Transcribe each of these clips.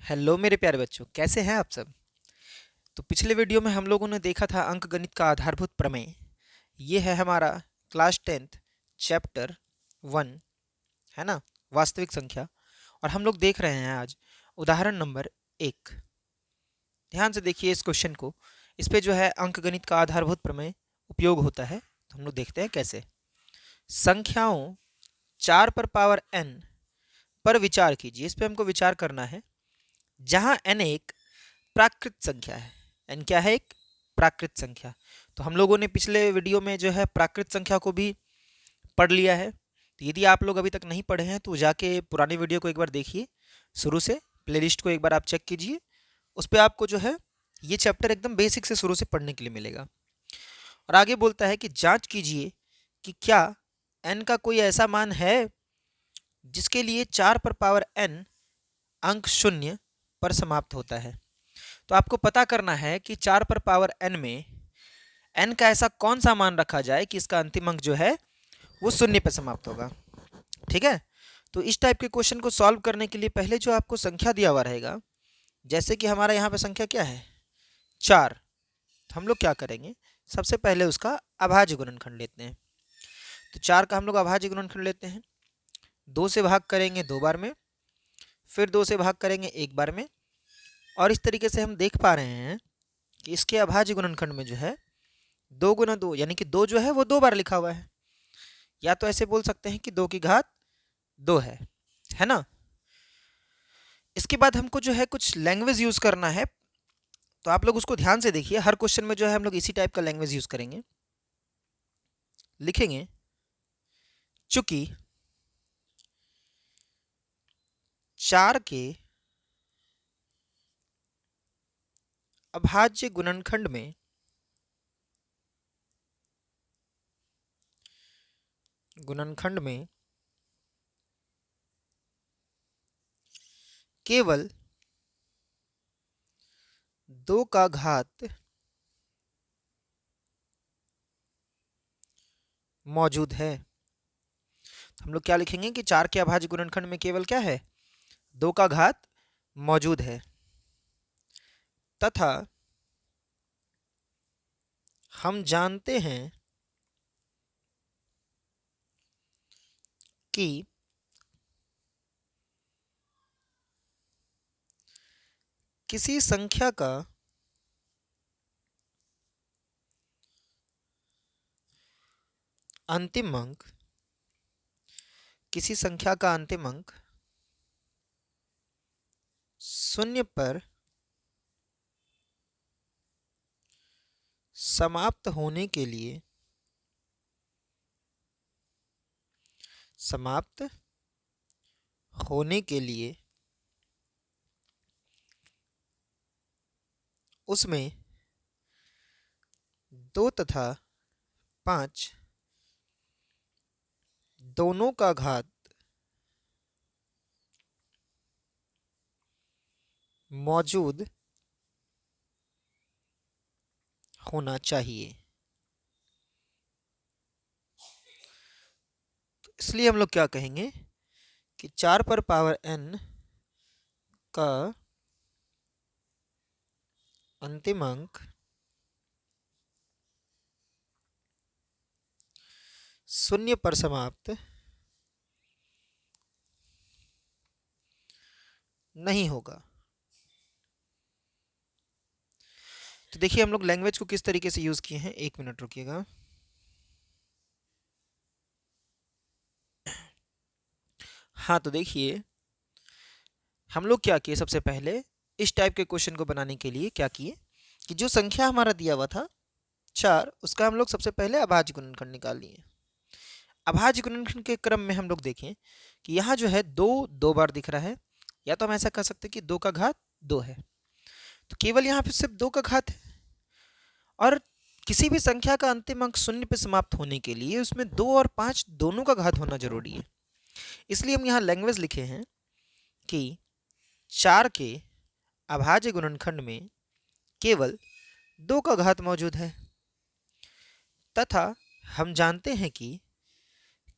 Hello मेरे प्यारे बच्चों, कैसे हैं आप सब। तो पिछले वीडियो में हम लोगों ने देखा था अंकगणित का आधारभूत प्रमेय। ये है हमारा क्लास 10th चैप्टर 1, है ना, वास्तविक संख्या। और हम लोग देख रहे हैं आज उदाहरण नंबर 1। ध्यान से देखिए इस क्वेश्चन को। इस पे जो है अंकगणित का आधारभूत प्रमेय उपयोग होता है। तो हम लोग देखते हैं कैसे। संख्याओं 4 पर पावर n पर विचार कीजिए। इस पे हमको विचार करना है, जहां n एक प्राकृत संख्या है। n क्या है? एक प्राकृत संख्या। तो हम लोगों ने पिछले वीडियो में जो है प्राकृत संख्या को भी पढ़ लिया है। तो यदि आप लोग अभी तक नहीं पढ़े हैं तो जाके पुरानी वीडियो को एक बार देखिए, शुरू से प्लेलिस्ट को एक बार आप चेक कीजिए। उस पर आपको जो है ये चैप्टर एकदम बेसिक से शुरू से पढ़ने के लिए मिलेगा। और आगे बोलता है कि जांच कीजिए कि क्या n का कोई ऐसा मान है जिसके लिए 4 पर पावर n अंक शून्य पर समाप्त होता है। तो आपको पता करना है कि 4 पर पावर n में n का ऐसा कौन सा मान रखा जाए कि इसका अंतिम अंक जो है वो शून्य पर समाप्त होगा। ठीक है। तो इस टाइप के क्वेश्चन को सॉल्व करने के लिए पहले जो आपको संख्या दिया हुआ रहेगा, जैसे कि हमारा यहाँ पे संख्या क्या है 4। तो हम लोग क्या करेंगे, सबसे पहले उसका अभाज्य गुणनखंड लेते हैं। तो 4 का हम लोग अभाज्य गुणनखंड लेते हैं। 2 से भाग करेंगे 2 बार में, फिर 2 से भाग करेंगे 1 बार में। और इस तरीके से हम देख पा रहे हैं कि इसके अभाज्य गुणनखंड में जो है 2 गुना 2 यानी कि 2 जो है वो 2 बार लिखा हुआ है। या तो ऐसे बोल सकते हैं कि 2 की घात 2 है ना। इसके बाद हमको जो है कुछ लैंग्वेज यूज करना है। तो आप लोग उसको ध्यान से देखिए, हर क्वेश्चन में जो है हम लोग इसी टाइप का लैंग्वेज यूज करेंगे। लिखेंगे चूंकि 4 के अभाज्य गुणनखंड में केवल 2 का घात मौजूद है। तो हम लोग क्या लिखेंगे कि 4 के अभाज्य गुणनखंड में केवल क्या है, 2 का घात मौजूद है। तथा हम जानते हैं कि किसी संख्या का अंतिम अंक शून्य पर समाप्त होने के लिए उसमें 2 तथा 5 दोनों का घात मौजूद होना चाहिए। तो इसलिए हम लोग क्या कहेंगे कि 4 पर पावर n का अंतिम अंक शून्य पर समाप्त नहीं होगा। तो देखिए हम लोग लैंग्वेज को किस तरीके से यूज किए हैं, 1 मिनट रुकिएगा। हाँ, तो देखिए हम लोग क्या किए, सबसे पहले इस टाइप के क्वेश्चन को बनाने के लिए क्या किए कि जो संख्या हमारा दिया हुआ था 4, उसका हम लोग सबसे पहले अभाज्य गुणनखंड निकाल लिए। अभाज्य गुणनखंड के क्रम में हम लोग देखें कि यहाँ जो है 2 बार दिख रहा है, या तो हम ऐसा कह सकते हैं कि 2 का घात 2 है। तो केवल यहाँ पे सिर्फ 2 का घात है। और किसी भी संख्या का अंतिम अंक शून्य पे समाप्त होने के लिए उसमें 2 और 5 दोनों का घात होना जरूरी है। इसलिए हम यहाँ लैंग्वेज लिखे हैं कि 4 के अभाज्य गुणनखंड में केवल 2 का घात मौजूद है। तथा हम जानते हैं कि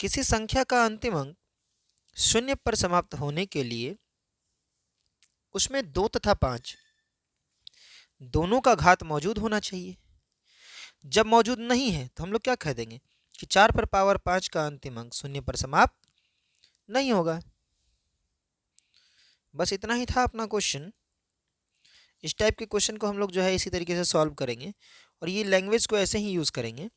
किसी संख्या का अंतिम अंक शून्य पर समाप्त होने के लिए उसमें 2 तथा 5 दोनों का घात मौजूद होना चाहिए। जब मौजूद नहीं है तो हम लोग क्या कह देंगे कि 4 पर पावर 5 का अंतिम अंक 0 पर समाप्त नहीं होगा। बस इतना ही था अपना क्वेश्चन। इस टाइप के क्वेश्चन को हम लोग जो है इसी तरीके से सॉल्व करेंगे और ये लैंग्वेज को ऐसे ही यूज़ करेंगे।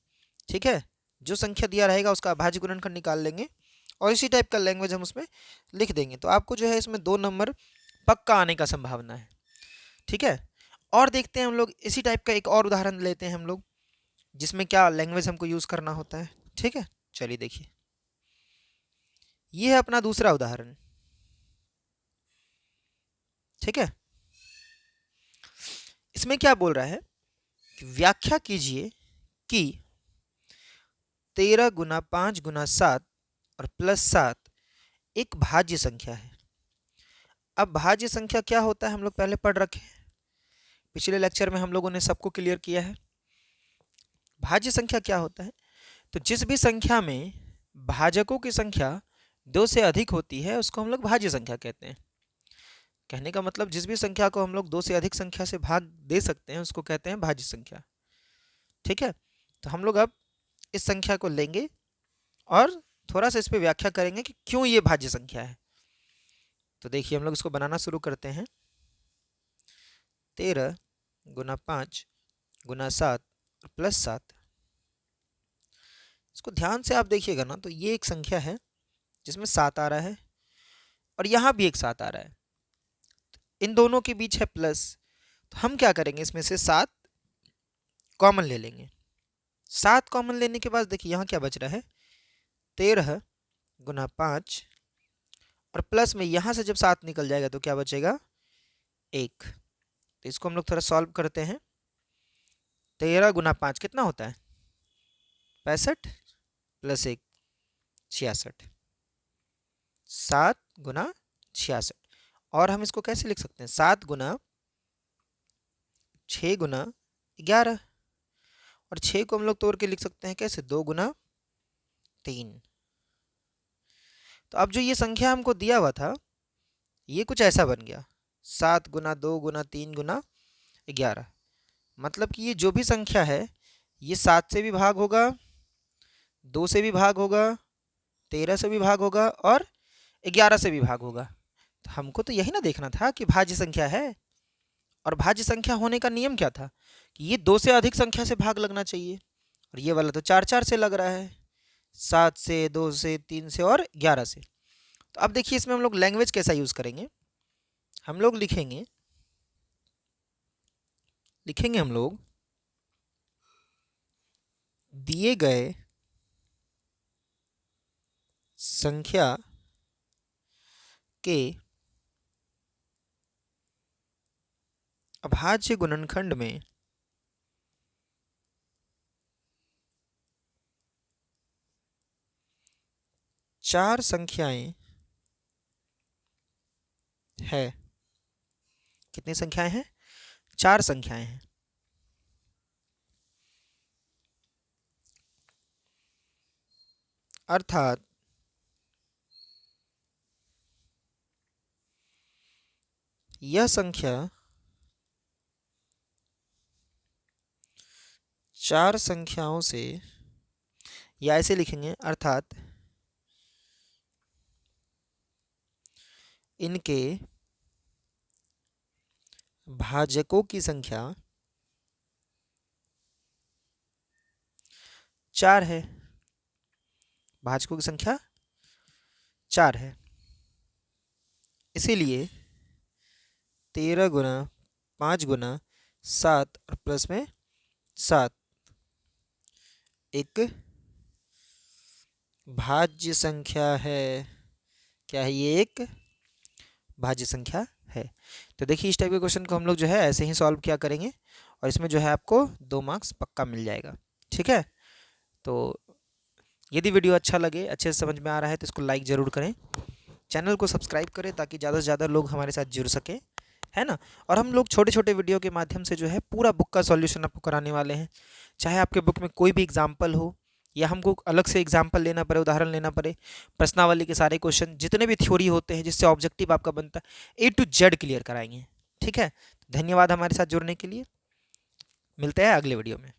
ठीक है, जो संख्या दिया रहेगा उसका अभाज्य गुणनखंड निकाल लेंगे और इसी टाइप का लैंग्वेज हम उसमें लिख देंगे। तो आपको जो है इसमें 2 नंबर पक्का आने का संभावना है। ठीक है, और देखते हैं हम लोग इसी टाइप का एक और उदाहरण लेते हैं हम लोग, जिसमें क्या लैंग्वेज हमको यूज़ करना होता है। ठीक है, चलिए देखिए, ये है अपना दूसरा उदाहरण। ठीक है, इसमें क्या बोल रहा है कि व्याख्या कीजिए कि 13 गुना 5 गुना 7 और प्लस 7 एक भाज्य संख्या है। अब भाज्य संख्या क्या होता है हम लोग पहले पढ़ रखे हैं, पिछले लेक्चर में हम लोगों ने सबको क्लियर किया है। भाज्य संख्या क्या होता है, तो जिस भी संख्या में भाजकों की संख्या 2 से अधिक होती है उसको हम लोग भाज्य संख्या कहते हैं। कहने का मतलब जिस भी संख्या को हम लोग 2 से अधिक संख्या से भाग दे सकते हैं उसको कहते हैं भाज्य संख्या। ठीक है, तो हम लोग अब इस संख्या को लेंगे और थोड़ा सा इस पर व्याख्या करेंगे कि क्यों ये भाज्य संख्या है। तो देखिए हम लोग इसको बनाना शुरू करते हैं। 13 गुना 5 गुना 7 प्लस 7। इसको ध्यान से आप देखिएगा ना, तो ये एक संख्या है जिसमें 7 आ रहा है और यहाँ भी एक 7 आ रहा है, इन दोनों के बीच है प्लस। तो हम क्या करेंगे, इसमें से 7 कॉमन ले लेंगे। 7 कॉमन लेने के बाद देखिए यहाँ क्या बच रहा है, 13 गुना 5 और प्लस में यहाँ से जब 7 निकल जाएगा तो क्या बचेगा, 1। तो इसको हम लोग थोड़ा सॉल्व करते हैं। 13 गुना 5 कितना होता है, 65 प्लस 1 66। 7 गुना 66, और हम इसको कैसे लिख सकते हैं, 7 गुना 6 गुना 11, और 6 को हम लोग तोड़ के लिख सकते हैं कैसे, 2 गुना 3। तो अब जो ये संख्या हमको दिया हुआ था ये कुछ ऐसा बन गया, 7 गुना 2 गुना 3 गुना 11। मतलब कि ये जो भी संख्या है ये 7 से भी भाग होगा, 2 से भी भाग होगा, 13 से भी भाग होगा और 11 से भी भाग होगा। तो हमको तो यही ना देखना था कि भाज्य संख्या है, और भाज्य संख्या होने का नियम क्या था कि ये 2 से अधिक संख्या से भाग लगना चाहिए, और ये वाला तो 4 से लग रहा है, 7 से, 2 से, 3 से और 11 से। तो अब देखिए इसमें हम लोग लैंग्वेज कैसा यूज़ करेंगे, हम लोग लिखेंगे हम लोग दिए गए संख्या के अभाज्य गुणनखंड में चार संख्याएं है। कितनी संख्याएं हैं, 4 संख्याएं हैं। अर्थात यह संख्या 4 संख्याओं से, या ऐसे लिखेंगे, अर्थात इनके भाजकों की संख्या 4 है। भाजकों की संख्या 4 है, इसीलिए 13 गुना 5 गुना 7 और प्लस में 7 एक भाज्य संख्या है। क्या है ये, एक भाज्य संख्या है। तो देखिए इस टाइप के क्वेश्चन को हम लोग जो है ऐसे ही सॉल्व किया करेंगे और इसमें जो है आपको 2 मार्क्स पक्का मिल जाएगा। ठीक है, तो यदि वीडियो अच्छा लगे, अच्छे से समझ में आ रहा है तो इसको लाइक ज़रूर करें, चैनल को सब्सक्राइब करें ताकि ज़्यादा से ज़्यादा लोग हमारे साथ जुड़ सकें, है ना। और हम लोग छोटे छोटे वीडियो के माध्यम से जो है पूरा बुक का सॉल्यूशन आपको कराने वाले हैं। चाहे आपके बुक में कोई भी एग्जाम्पल हो या हमको अलग से एग्जाम्पल लेना पड़े, उदाहरण लेना पड़े, प्रश्नावली के सारे क्वेश्चन जितने भी थ्योरी होते हैं जिससे ऑब्जेक्टिव आपका बनता है A to Z क्लियर कराएंगे। ठीक है, धन्यवाद हमारे साथ जुड़ने के लिए, मिलते हैं अगले वीडियो में।